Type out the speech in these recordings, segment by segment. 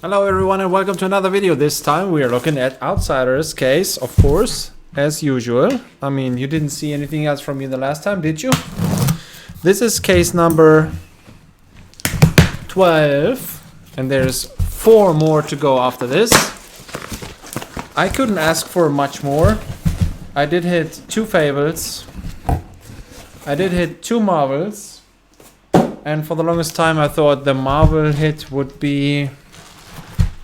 Hello everyone and welcome to another video. This time we are looking at Outsiders case, of course, as usual. I mean, you didn't see anything else from me the last time, did you? This is case number 12 and there's 4 more to go after this. I couldn't ask for much more. I did hit 2 Fables. I did hit 2 Marvels. And for the longest time I thought the Marvel hit would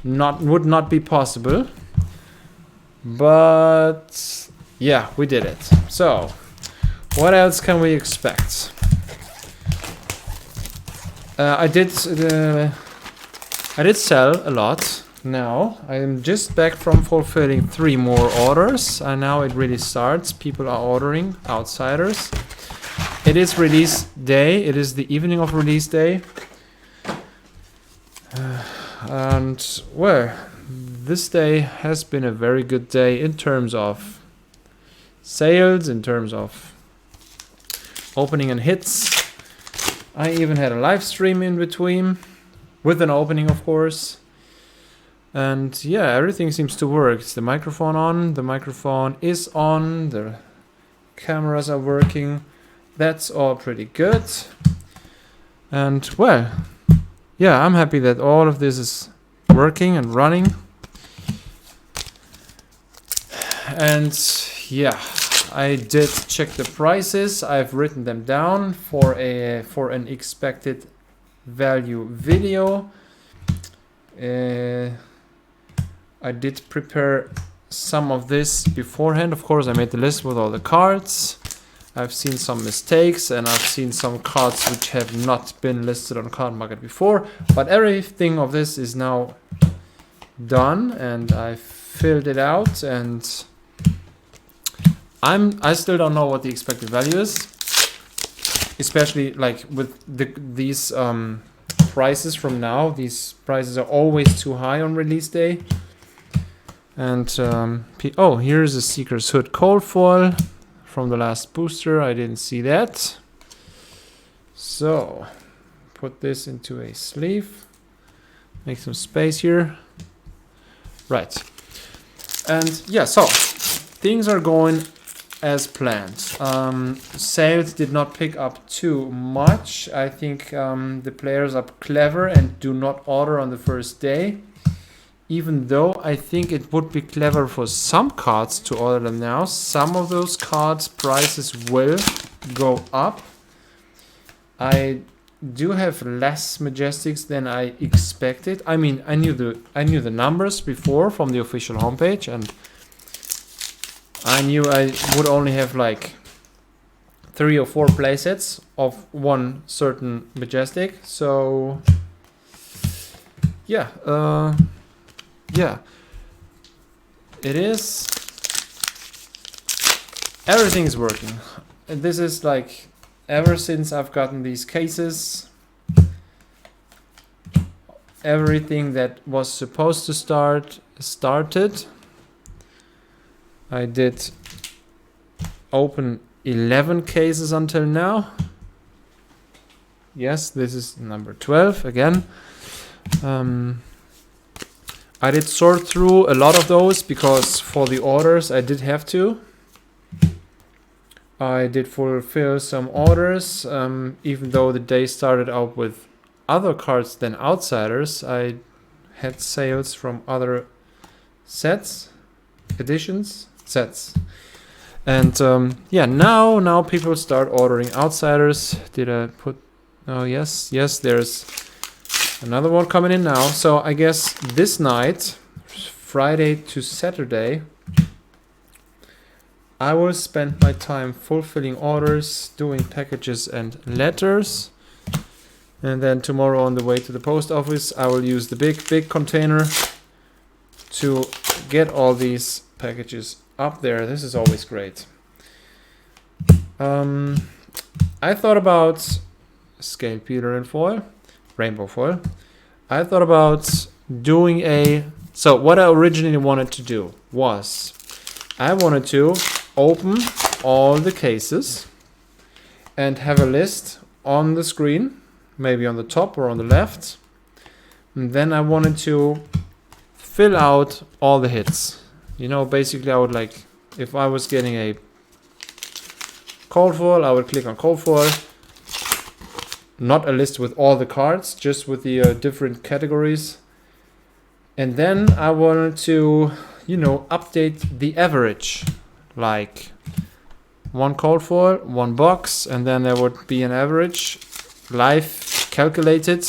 not be possible, but yeah, we did it. So what else can we expect? I did sell a lot. Now I am just back from fulfilling 3 more orders, and now it really starts. People are ordering Outsiders. It is release day. It is the evening of release day. And well, this day has been a very good day in terms of sales, in terms of opening and hits. I even had a live stream in between with an opening, of course. And yeah, everything seems to work. Is the microphone on? The microphone is on. The cameras are working. That's all pretty good. And well, yeah, I'm happy that all of this is working and running. And yeah, I did check the prices. I've written them down for an expected value video. I did prepare some of this beforehand. Of course, I made the list with all the cards. I've seen some mistakes and I've seen some cards which have not been listed on Card Market before, but everything of this is now done and I filled it out, and I still don't know what the expected value is, especially like with these prices from now. These prices are always too high on release day. And oh, here's a Seeker's Hood cold foil from the last booster. I didn't see that. So put this into a sleeve, make some space here. Right. And yeah, so things are going as planned. Sales did not pick up too much. I think the players are clever and do not order on the first day. Even though I think it would be clever for some cards to order them now. Some of those cards' prices will go up. I do have less Majestics than I expected. I mean, I knew the numbers before from the official homepage, and I knew I would only have like 3 or 4 playsets of one certain Majestic. So yeah, yeah, it is. Everything is working. And this is like ever since I've gotten these cases, everything that was supposed to start started. I did open 11 cases until now. Yes, this is number 12 again. I did sort through a lot of those because for the orders I did have to. I did fulfill some orders, even though the day started out with other cards than Outsiders. I had sales from other sets, editions, sets. And yeah, now people start ordering Outsiders. Did I put... Oh yes, there's another one coming in now. So I guess this night, Friday to Saturday, I will spend my time fulfilling orders, doing packages and letters. And then tomorrow on the way to the post office, I will use the big container to get all these packages up there. This is always great. I thought about scale peeler and foil. Rainbow foil. I thought about doing so what I originally wanted to do was I wanted to open all the cases and have a list on the screen, maybe on the top or on the left, And then I wanted to fill out all the hits. You know, basically I would like, if I was getting a cold foil, I would click on cold foil. Not a list with all the cards, just with the different categories. And then I wanted to, you know, update the average. Like one cold foil, one box, and then there would be an average live calculated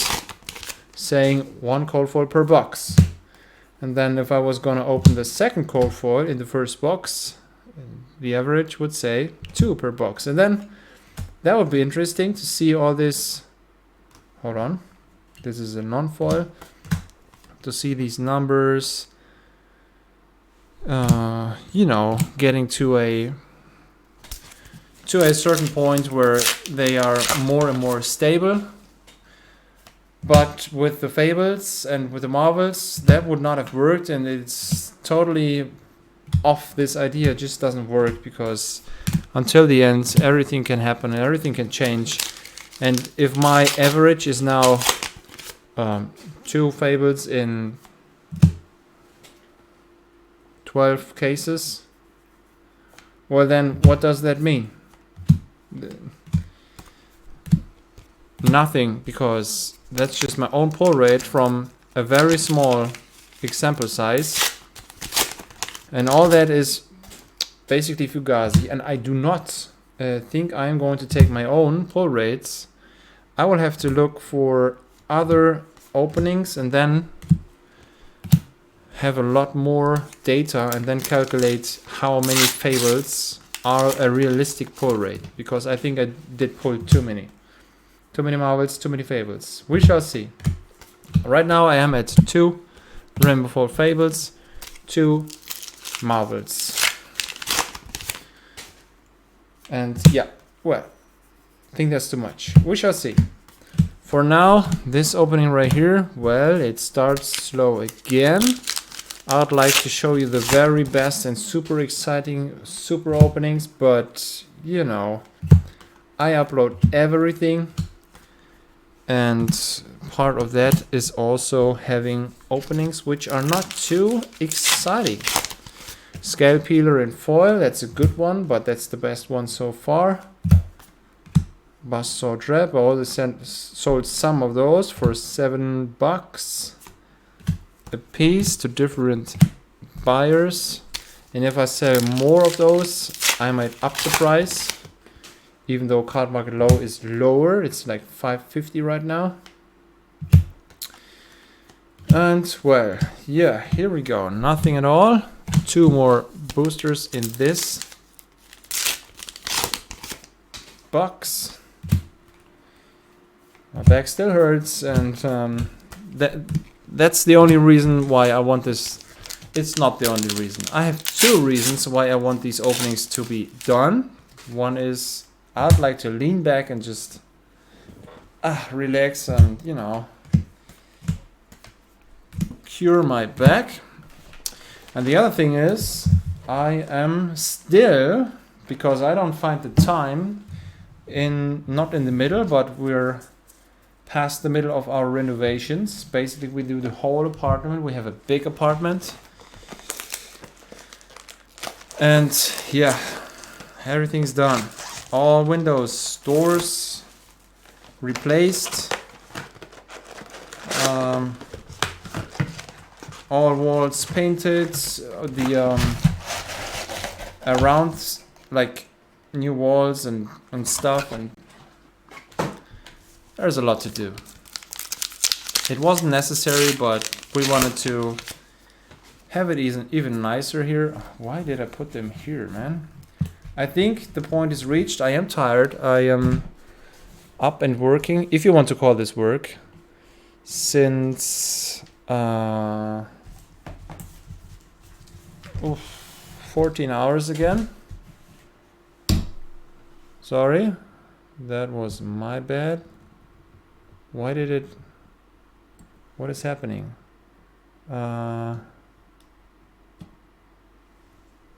saying one cold foil per box. And then if I was going to open the second cold foil in the first box, the average would say 2 per box. And then that would be interesting to see all this. Hold on. This is a non-foil. To see these numbers, you know, getting to a certain point where they are more and more stable. But with the Fables and with the Marvels, that would not have worked, and it's totally off. This idea just doesn't work, because until the end, everything can happen and everything can change. And if my average is now 2 Fables in 12 cases, well then what does that mean? Nothing, because that's just my own pull rate from a very small example size, and all that is basically Fugazi. And I do not think I am going to take my own pull rates. I will have to look for other openings and then have a lot more data and then calculate how many Fables are a realistic pull rate, because I think I did pull too many Marvels, too many Fables. We shall see. Right now I am at 2 Rainbow Foil Fables, 2 Marvels. And yeah, well, I think that's too much. We shall see. For now, this opening right here, well, it starts slow again. I would like to show you the very best and super exciting super openings, but you know, I upload everything. And part of that is also having openings which are not too exciting. Scale Peeler in foil, that's a good one, but that's the best one so far. Buzzsaw Trap, I already sold some of those for $7 a piece to different buyers. And if I sell more of those, I might up the price. Even though Card Market Low is lower, it's like $5.50 right now. And well, yeah, here we go. Nothing at all. 2 more boosters in this box. My back still hurts, and that's the only reason why I want this. It's not the only reason. I have 2 reasons why I want these openings to be done. One is I'd like to lean back and just relax and, you know, cure my back. And the other thing is I am still, because I don't find the time not in the middle, but we're past the middle of our renovations. Basically, we do the whole apartment. We have a big apartment. And yeah, everything's done. All windows, doors replaced. All walls painted. The around, like, new walls and stuff, and there's a lot to do. It wasn't necessary, but we wanted to have it even nicer here. Why did I put them here, man? I think the point is reached. I am tired. I am up and working, if you want to call this work, since 14 hours again. Sorry, that was my bad. Why did it... What is happening?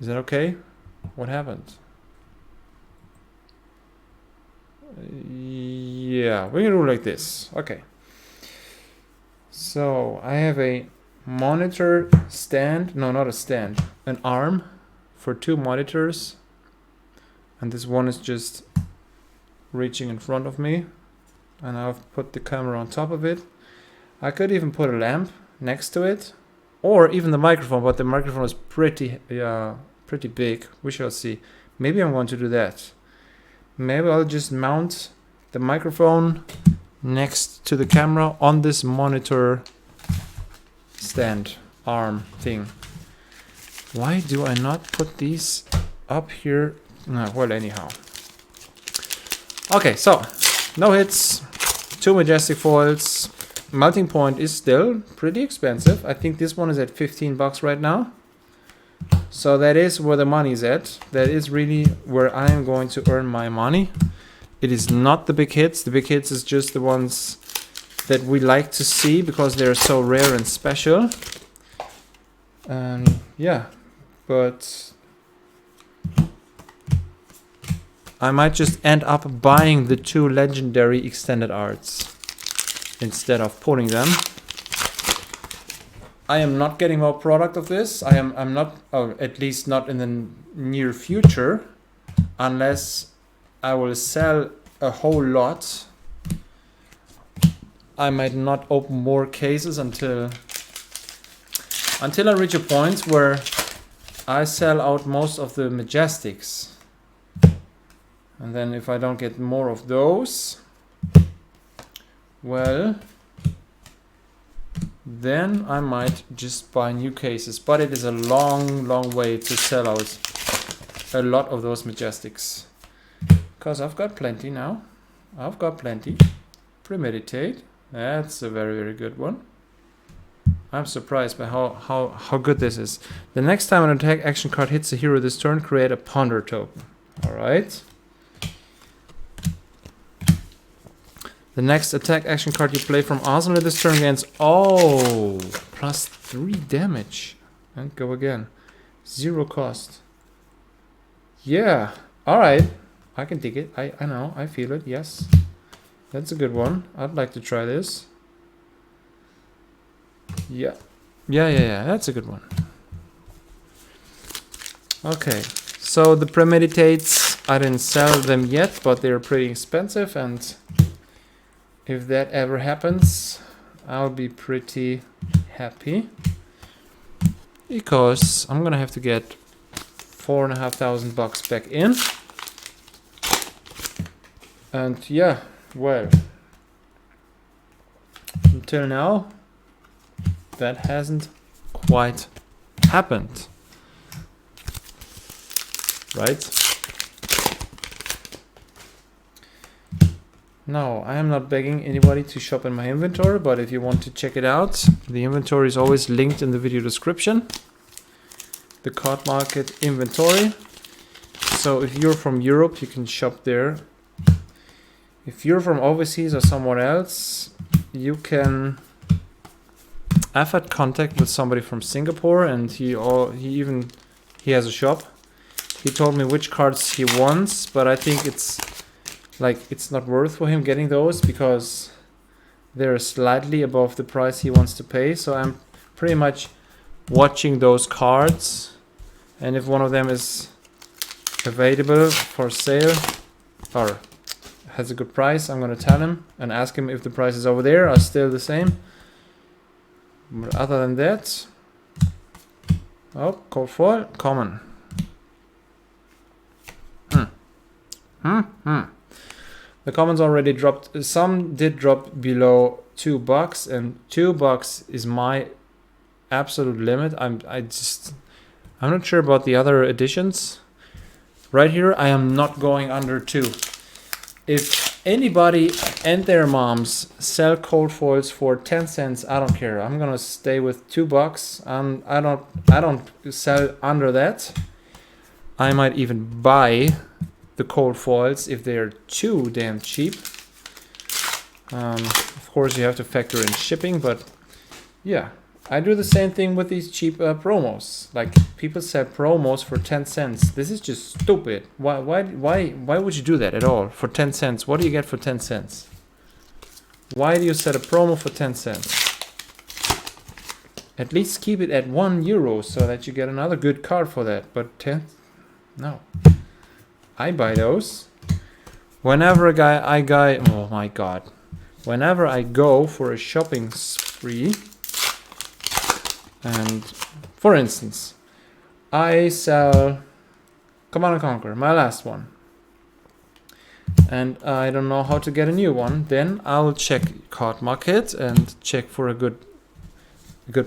Is that okay? What happened? Yeah, we're gonna do it like this. Okay. So I have a monitor stand, no, not a stand, an arm for 2 monitors, and this one is just reaching in front of me, and I've put the camera on top of it. I could even put a lamp next to it, or even the microphone, but the microphone is pretty big. We shall see. Maybe I'm going to do that. Maybe I'll just mount the microphone next to the camera on this monitor stand arm thing. Why do I not put these up here? No, well, anyhow. Okay, so no hits, 2 majestic foils. Melting point is still pretty expensive. I think this one is at 15 bucks right now. So that is where the money's at. That is really where I am going to earn my money. It is not the big hits. The big hits is just the ones that we like to see because they're so rare and special. Yeah, but I might just end up buying the 2 legendary extended arts instead of pulling them. I am not getting more product of this. I'm not, or at least not in the near future, unless I will sell a whole lot. I might not open more cases until I reach a point where I sell out most of the majestics. And then if I don't get more of those, well, then I might just buy new cases. But it is a long, long way to sell out a lot of those majestics. Because I've got plenty now. I've got plenty. Premeditate. That's a very, very good one. I'm surprised by how good this is. The next time an attack action card hits a hero this turn, create a ponder token. Alright. The next attack action card you play from arsenal this turn gains plus 3 damage. And go again. 0 cost. Yeah. Alright. I can dig it. I know. I feel it. Yes. That's a good one. I'd like to try this. Yeah. Yeah. That's a good one. Okay. So the premeditates, I didn't sell them yet, but they're pretty expensive, and if that ever happens, I'll be pretty happy, because I'm gonna have to get 4,500 bucks back in. And yeah, well, until now, that hasn't quite happened, right? No, I am not begging anybody to shop in my inventory, but if you want to check it out, the inventory is always linked in the video description. The card market inventory. So if you're from Europe, you can shop there. If you're from overseas or somewhere else, you can... I've had contact with somebody from Singapore, and he has a shop. He told me which cards he wants, but I think it's not worth for him getting those because they're slightly above the price he wants to pay. So I'm pretty much watching those cards, and if one of them is available for sale or has a good price, I'm gonna tell him and ask him if the prices over there are still the same. But other than that, cold foil, common. The commons already dropped. Some did drop below $2, and $2 is my absolute limit. I'm not sure about the other editions. Right here, I am not going under 2. If anybody and their moms sell cold foils for 10 cents, I don't care. I'm gonna stay with $2. I don't sell under that. I might even buy the cold foils if they're too damn cheap. Of course, you have to factor in shipping, but yeah, I do the same thing with these cheap promos. Like, people sell promos for 10 cents. This is just stupid. Why would you do that at all for 10 cents? What do you get for 10 cents? Why do you set a promo for 10 cents? At least keep it at €1 so that you get another good card for that. But 10, no. I buy those. Whenever oh my god. Whenever I go for a shopping spree, and for instance, I sell Command & Conquer, my last one, and I don't know how to get a new one, then I'll check Card Market and check for a good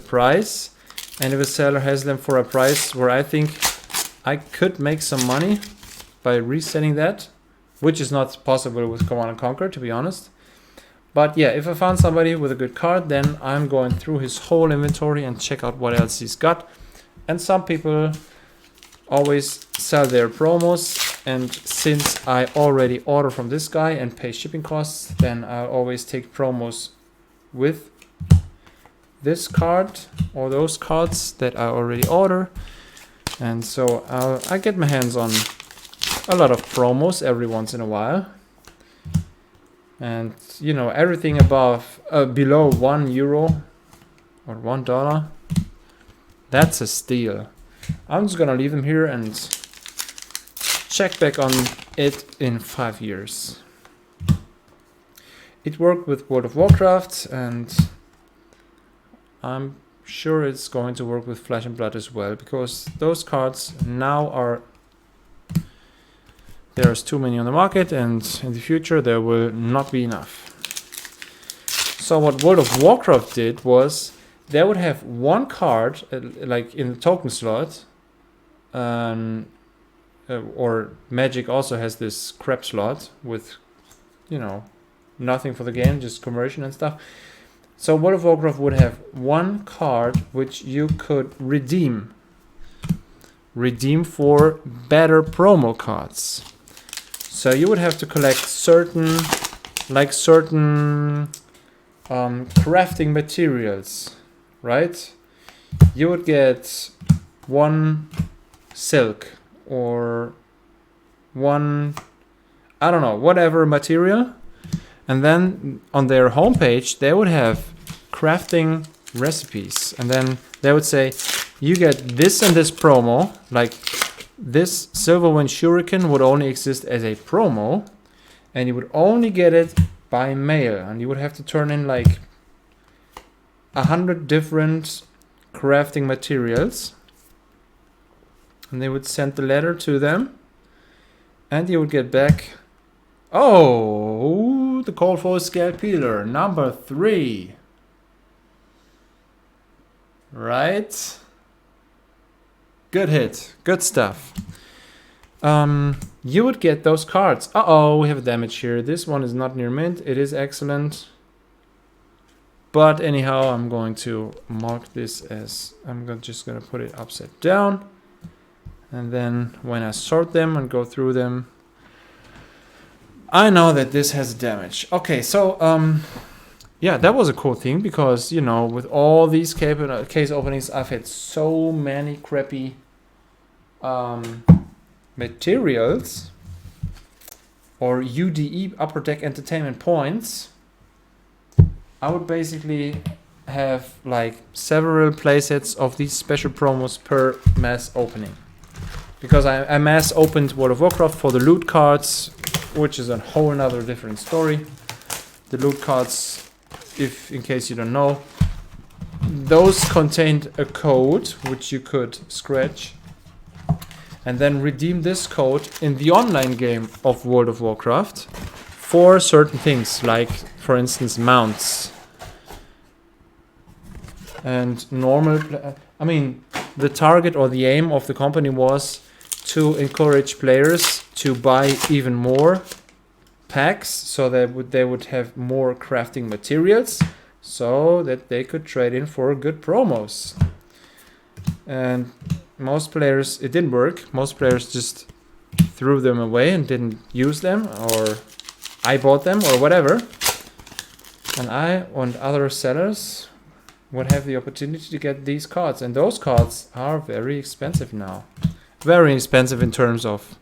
price. And if a seller has them for a price where I think I could make some money by reselling that, which is not possible with Command & Conquer, to be honest. But yeah, if I found somebody with a good card, then I'm going through his whole inventory and check out what else he's got. And some people always sell their promos, and since I already order from this guy and pay shipping costs, then I'll always take promos with this card or those cards that I already order. And so I get my hands on a lot of promos every once in a while. And you know, everything above below €1 or $1, that's a steal. I'm just gonna leave them here and check back on it in 5 years. It worked with World of Warcraft, and I'm sure it's going to work with Flesh and Blood as well, because those cards now are, there's too many on the market, and in the future there will not be enough. So what World of Warcraft did was they would have one card like in the token slot, or Magic also has this crap slot with, you know, nothing for the game, just conversion and stuff. So World of Warcraft would have one card which you could redeem for better promo cards. So you would have to collect certain crafting materials, right? You would get one silk or one, I don't know, whatever material. And then on their homepage, they would have crafting recipes. And then they would say, you get this and this promo, like this Silverwind Shuriken would only exist as a promo, and you would only get it by mail. And you would have to turn in like 100 different crafting materials. And they would send the letter to them. And you would get back, oh, the Cold Foil Scale Peeler, number 3. Right? Good hit. Good stuff. You would get those cards. Uh-oh, we have a damage here. This one is not near mint. It is excellent. But anyhow, I'm going to mark this as, just going to put it upside down. And then when I sort them and go through them, I know that this has damage. Okay, so yeah, that was a cool thing, because, you know, with all these case openings, I've had so many crappy materials or UDE, Upper Deck Entertainment points. I would basically have like several playsets of these special promos per mass opening. Because I mass opened World of Warcraft for the loot cards, which is a whole another different story. The loot cards, if in case you don't know, those contained a code which you could scratch and then redeem this code in the online game of World of Warcraft for certain things, like for instance mounts and normal. I mean, the target or the aim of the company was to encourage players to buy even more packs, so that they would have more crafting materials, so that they could trade in for good promos. And most players, it didn't work. Most players just threw them away and didn't use them, or I bought them or whatever. And I and other sellers would have the opportunity to get these cards, and those cards are very expensive now. Very expensive in terms of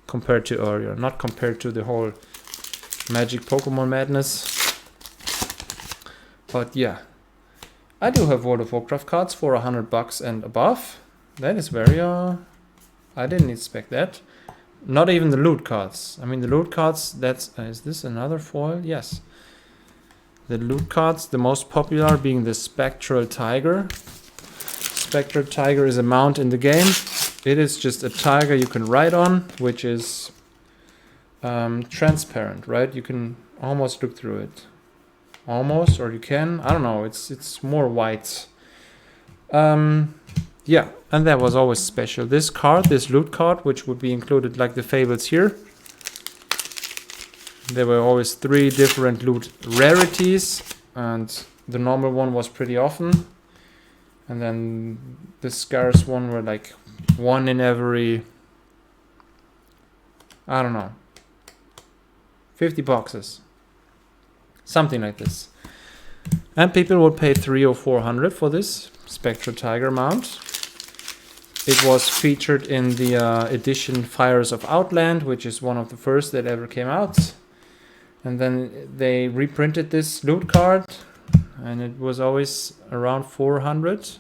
compared to earlier, not compared to the whole Magic Pokemon madness. But yeah, I do have World of Warcraft cards for $100 and above. That is very, I didn't expect that. Not even the loot cards. I mean, the loot cards, that's, is this another foil? Yes. The loot cards, the most popular being the Spectral Tiger. Spectral Tiger is a mount in the game. It is just a tiger you can ride on, which is transparent, right? You can almost look through it. Almost, or you can. I don't know. It's more white. Yeah, and that was always special. This card, this loot card, which would be included like the fables here. There were always 3 different loot rarities, and the normal one was pretty often. And then the scarce one were like 1 in every, I don't know, 50 boxes. Something like this. And people would pay 300 or 400 for this Spectral Tiger mount. It was featured in the edition Fires of Outland, which is one of the first that ever came out. And then they reprinted this loot card, and it was always around 400.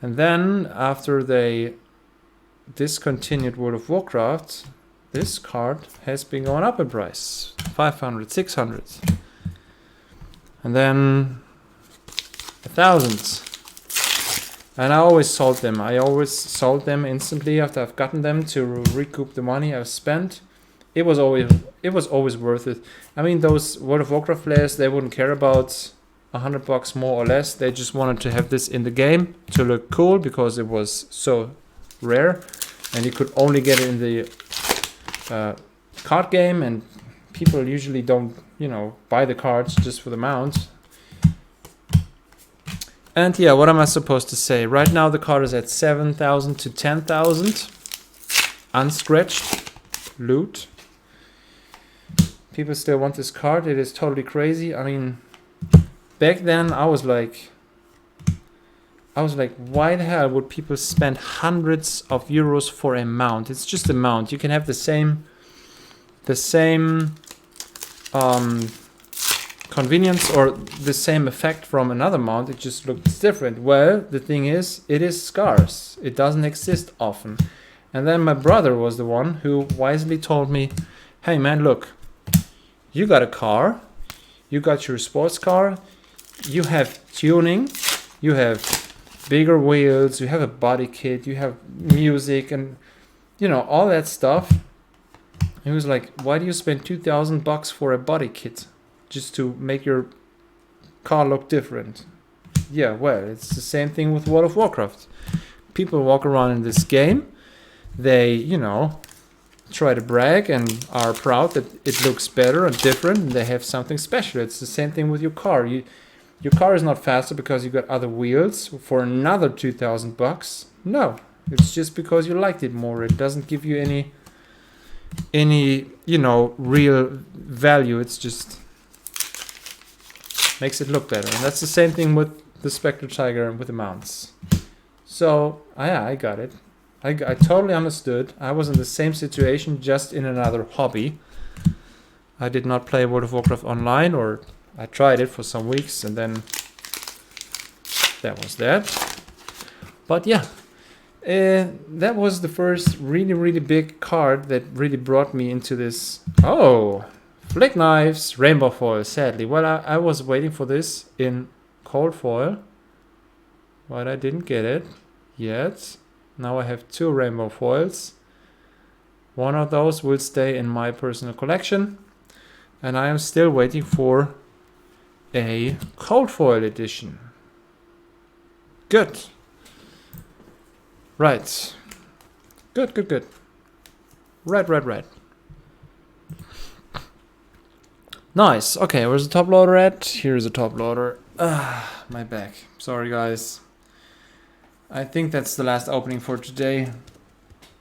And then after they discontinued World of Warcraft, this card has been going up in price. 500, 600. And then 1,000. And I always sold them. I always sold them instantly after I've gotten them to recoup the money I've spent. It was always worth it. I mean, those World of Warcraft players, they wouldn't care about $100 more or less. They just wanted to have this in the game to look cool because it was so rare, and you could only get it in the card game, and people usually don't, you know, buy the cards just for the mount. And yeah, what am I supposed to say? Right now the card is at 7,000 to 10,000 unscratched loot. People still want this card. It is totally crazy. I mean, back then I was like, why the hell would people spend hundreds of euros for a mount? It's just a mount. You can have the same convenience or the same effect from another mount. It just looks different. Well, the thing is, it is scarce. It doesn't exist often. And then my brother was the one who wisely told me, hey man, look, you got a car, you got your sports car, you have tuning, you have bigger wheels, you have a body kit, you have music, and you know, all that stuff. He was like, why do you spend $2,000 for a body kit just to make your car look different? Yeah, well, it's the same thing with World of Warcraft. People walk around in this game, they, you know, try to brag and are proud that it looks better and different, and they have something special. It's the same thing with your car. Your car is not faster because you got other wheels for another $2,000. No, it's just because you liked it more. It doesn't give you any, you know, real value. It's just makes it look better. And that's the same thing with the Spectral Tiger and with the mounts. So yeah, I got it. I totally understood. I was in the same situation, just in another hobby. I did not play World of Warcraft online, or I tried it for some weeks, and then that was that. But yeah, that was the first really, really big card that really brought me into this. Oh, Flick Knives, Rainbow Foil, sadly. Well, I was waiting for this in Cold Foil, but I didn't get it yet. Now I have 2 Rainbow Foils. One of those will stay in my personal collection, and I am still waiting for a Cold Foil edition. Good. Right. Good. Red. Nice. Okay, where's the top loader at? Here's the top loader. My back. Sorry, guys. I think that's the last opening for today.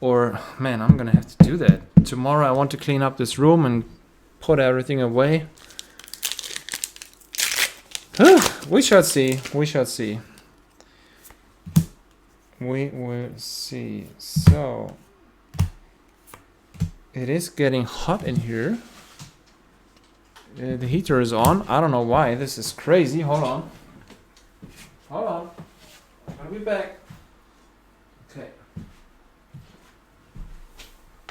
Or, man, I'm gonna have to do that. Tomorrow I want to clean up this room and put everything away. We shall see. We will see. So, it is getting hot in here. The heater is on. I don't know why. This is crazy. Hold on. I'll be back. Okay.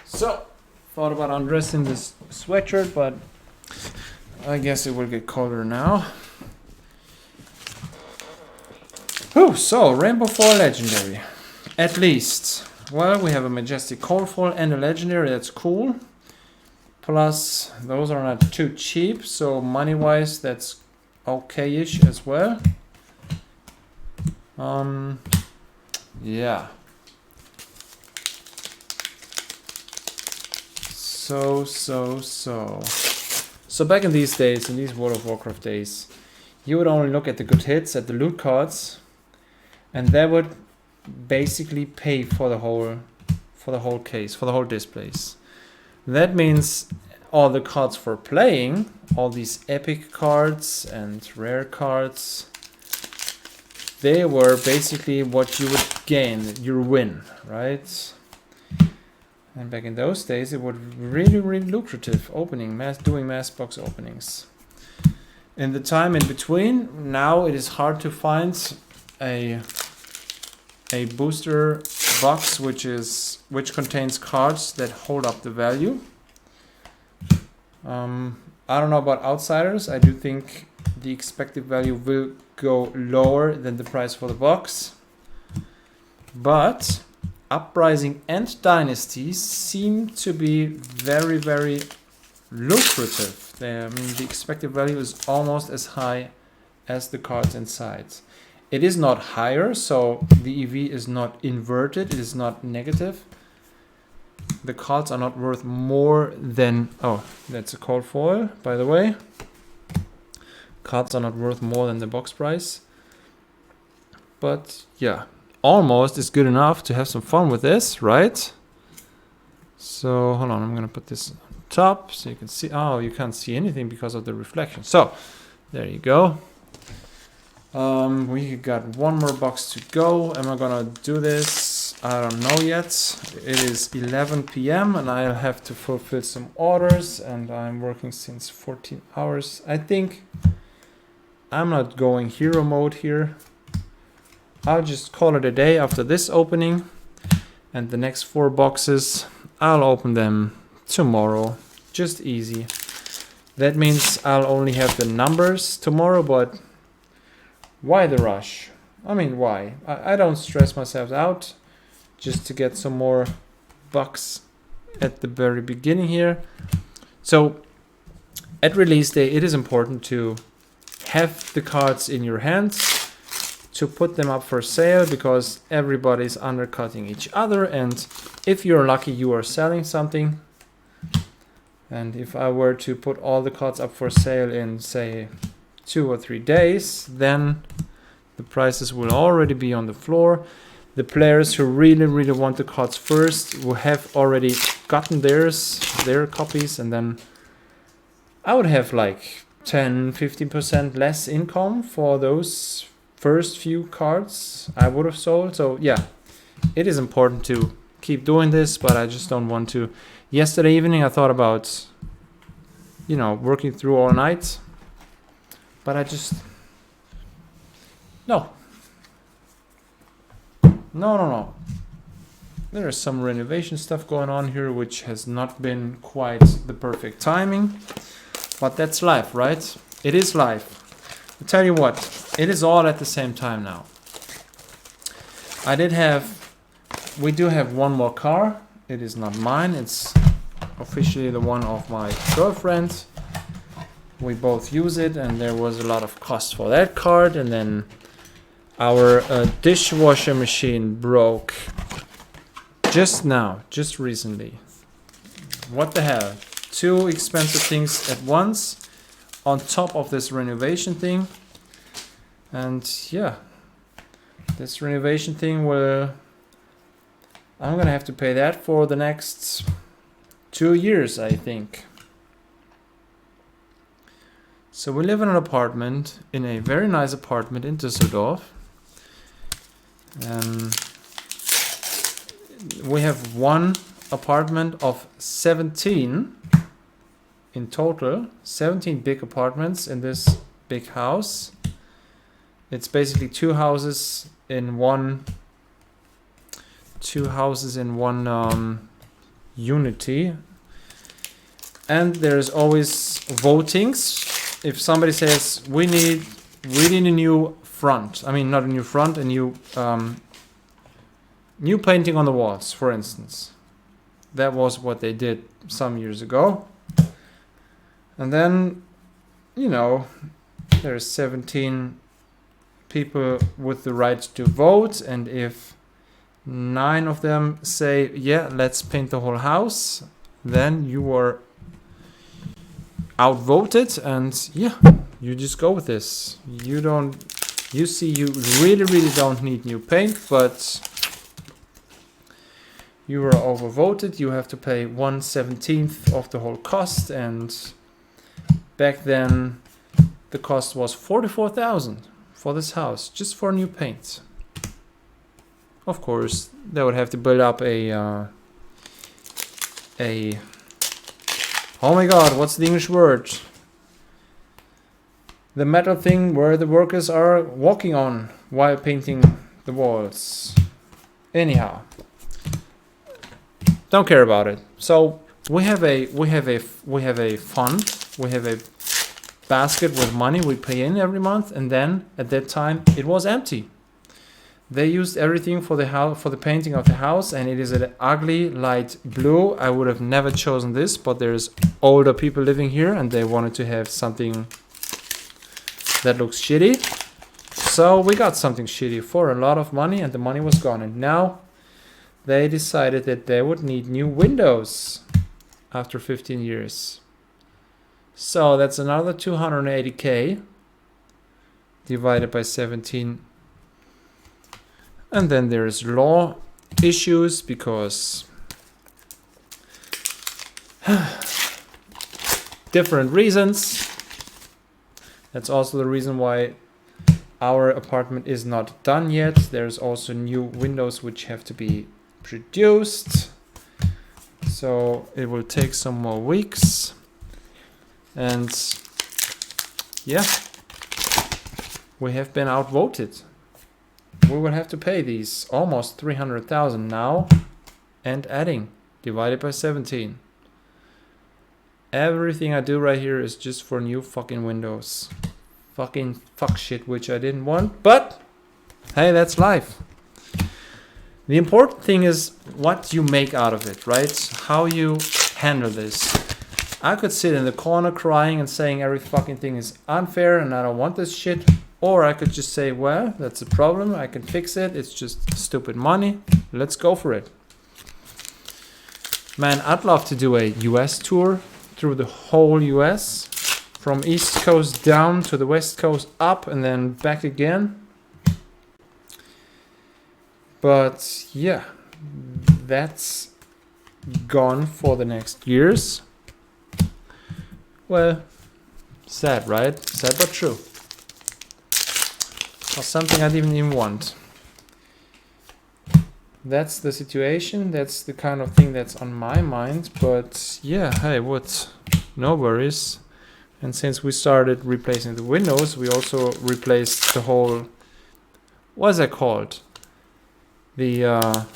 So, thought about undressing this sweatshirt, but I guess it will get colder now. Whew, so Rainbow Foil Legendary. At least. Well, we have a Majestic Cold Foil and a Legendary, that's cool. Plus, those are not too cheap, so money-wise, that's okay-ish as well. Yeah. So back in these days, in these World of Warcraft days, you would only look at the good hits, at the loot cards, and that would basically pay for the whole case, for the whole displays. That means all the cards for playing, all these epic cards and rare cards, they were basically what you would gain, your win, right? And back in those days, it was really, really lucrative doing mass box openings. In the time in between, now it is hard to find a booster box which contains cards that hold up the value. I don't know about outsiders. I do think the expected value will go lower than the price for the box. But Uprising and Dynasties seem to be very, very lucrative. The expected value is almost as high as the cards inside. It is not higher, so the EV is not inverted, it is not negative. The cards are not worth more than... Oh, that's a cold foil, by the way. Cards are not worth more than the box price. But yeah, almost is good enough to have some fun with this, right? So hold on, I'm gonna put this on top so you can see. Oh, you can't see anything because of the reflection. So there you go. We got one more box to go. Am I gonna do this? I don't know yet. It is 11 p.m. and I'll have to fulfill some orders, and I'm working since 14 hours. I think I'm not going hero mode here. I'll just call it a day after this opening, and the next 4 boxes, I'll open them tomorrow. Just easy. That means I'll only have the numbers tomorrow, but why the rush? I mean, why? I don't stress myself out just to get some more bucks at the very beginning here. So at release day, it is important to have the cards in your hands, to put them up for sale, because everybody's undercutting each other, and if you're lucky, you are selling something. And if I were to put all the cards up for sale in, say, 2 or 3 days, then the prices will already be on the floor. The players who really, really want the cards first will have already gotten their copies, and then I would have like 10-15% less income for those first few cards I would have sold. So yeah, it is important to keep doing this, but I just don't want to. Yesterday evening I thought about, working through all night, but I just no. There is some renovation stuff going on here which has not been quite the perfect timing, but that's life, right? It is life. I tell you what, it is all at the same time now. We do have one more car. It is not mine, it's officially the one of my girlfriend. We both use it, and there was a lot of cost for that card, and then our dishwasher machine broke just recently. What the hell? 2 expensive things at once on top of this renovation thing. And yeah, this renovation thing I'm gonna have to pay that for the next 2 years, I think. So we live in an apartment, in a very nice apartment in Düsseldorf. We have one apartment of 17 in total, 17 big apartments in this big house. It's basically two houses in one unity, and there's always votings. If somebody says we need a new front, I mean not a new front, a new painting on the walls, for instance. That was what they did some years ago. And then, you know, there's 17 people with the right to vote, and if 9 of them say, yeah, let's paint the whole house, then you are outvoted, and yeah, you just go with this. You really don't need new paint, but you are overvoted. You have to pay 1/17 of the whole cost, and back then the cost was 44,000 for this house, just for new paint. Of course, they would have to build up a oh my god, what's the English word? The metal thing where the workers are walking on while painting the walls. Anyhow, don't care about it. So we have a fund, we have a basket with money we pay in every month, and then at that time it was empty. They used everything for the house, for the painting of the house, and it is an ugly light blue. I would have never chosen this, but there's older people living here and they wanted to have something that looks shitty. So we got something shitty for a lot of money, and the money was gone. And now they decided that they would need new windows after 15 years. So that's another 280k divided by 17. And then there's law issues because different reasons. That's also the reason why our apartment is not done yet. There's also new windows which have to be produced. So it will take some more weeks. And yeah, we have been outvoted. We will have to pay these almost 300,000 now, and adding, divided by 17. Everything I do right here is just for new fucking windows. Fucking fuck shit, which I didn't want, but hey, that's life. The important thing is what you make out of it, right? How you handle this. I could sit in the corner crying and saying every fucking thing is unfair and I don't want this shit. Or I could just say, well, that's a problem. I can fix it. It's just stupid money. Let's go for it. Man, I'd love to do a US tour through the whole US. From East Coast down to the West Coast up and then back again. But yeah, that's gone for the next years. Well, sad, right? Sad but true. Or something I didn't even want. That's the situation. That's the kind of thing that's on my mind. But yeah, hey, what? No worries. And since we started replacing the windows, we also replaced the whole, what's that called? The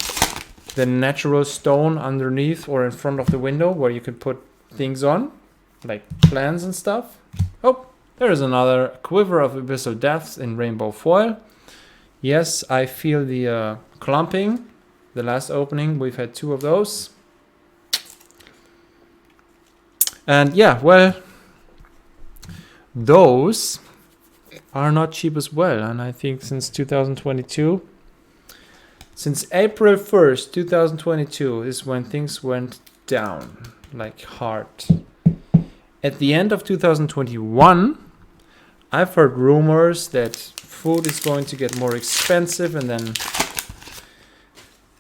natural stone underneath or in front of the window where you can put things on, like plants and stuff. Oh, there is another quiver of abyssal depths in rainbow foil. Yes, I feel the clumping. The last opening, we've had 2 of those. And yeah, well, those are not cheap as well. And I think since 2022, since April 1st, 2022 is when things went down like hard. At the end of 2021, I've heard rumors that food is going to get more expensive, and then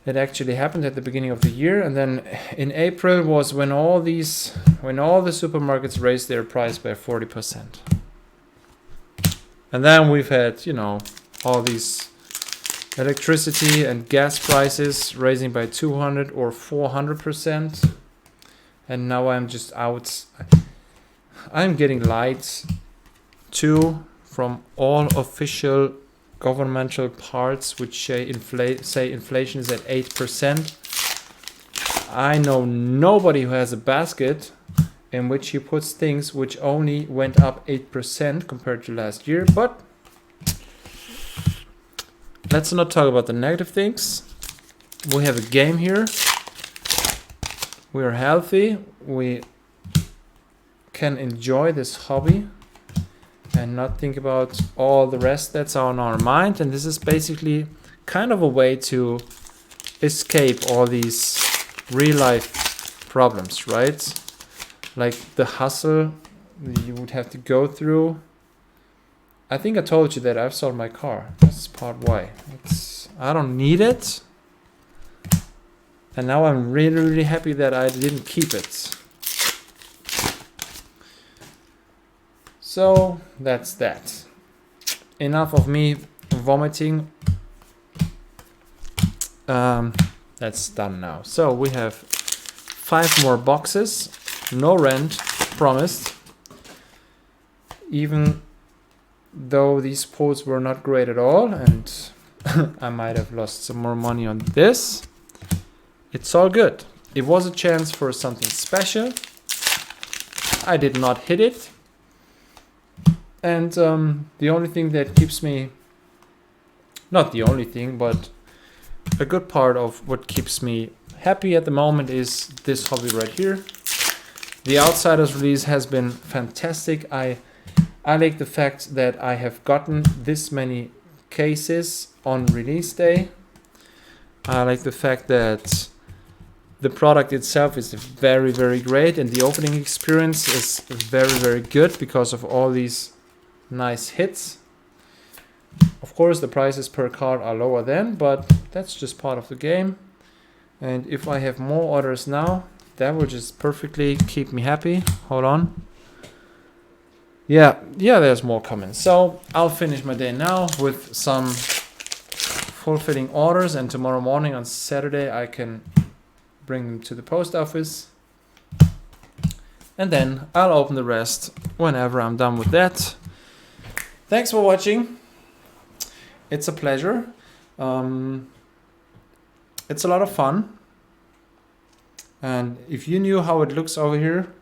it actually happened at the beginning of the year. And then in April was when all the supermarkets raised their price by 40%. And then we've had, you know, all these electricity and gas prices raising by 200 or 400%. And now I'm just out. I'm getting lights too from all official governmental parts which say inflation is at 8%. I know nobody who has a basket in which he puts things which only went up 8% compared to last year. But let's not talk about the negative things. We have a game here. We are healthy. We can enjoy this hobby and not think about all the rest that's on our mind. And this is basically kind of a way to escape all these real life problems, right? Like the hustle you would have to go through. I think I told you that I've sold my car. That's part why. I don't need it. And now I'm really, really happy that I didn't keep it. So that's that. Enough of me vomiting. That's done now. So we have 5 more boxes. No rent promised. Even though these posts were not great at all, and I might have lost some more money on this, it's all good. It was a chance for something special. I did not hit it. And the only thing that keeps me, not the only thing, but a good part of what keeps me happy at the moment is this hobby right here. The Outsiders release has been fantastic. I like the fact that I have gotten this many cases on release day. I like the fact that the product itself is very, very great, and the opening experience is very, very good because of all these nice hits. Of course, the prices per card are lower then, but that's just part of the game. And if I have more orders now, that will just perfectly keep me happy. Hold on. Yeah, there's more coming. So I'll finish my day now with some fulfilling orders, and tomorrow morning on Saturday I can bring them to the post office. And then I'll open the rest whenever I'm done with that. Thanks for watching. It's a pleasure. It's a lot of fun. And if you knew how it looks over here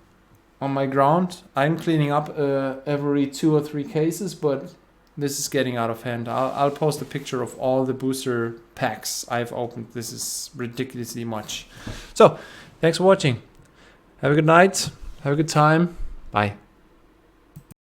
on my ground, I'm cleaning up every 2 or 3 cases, but this is getting out of hand. I'll post a picture of all the booster packs I've opened. This is ridiculously much. So, thanks for watching. Have a good night. Have a good time. Bye.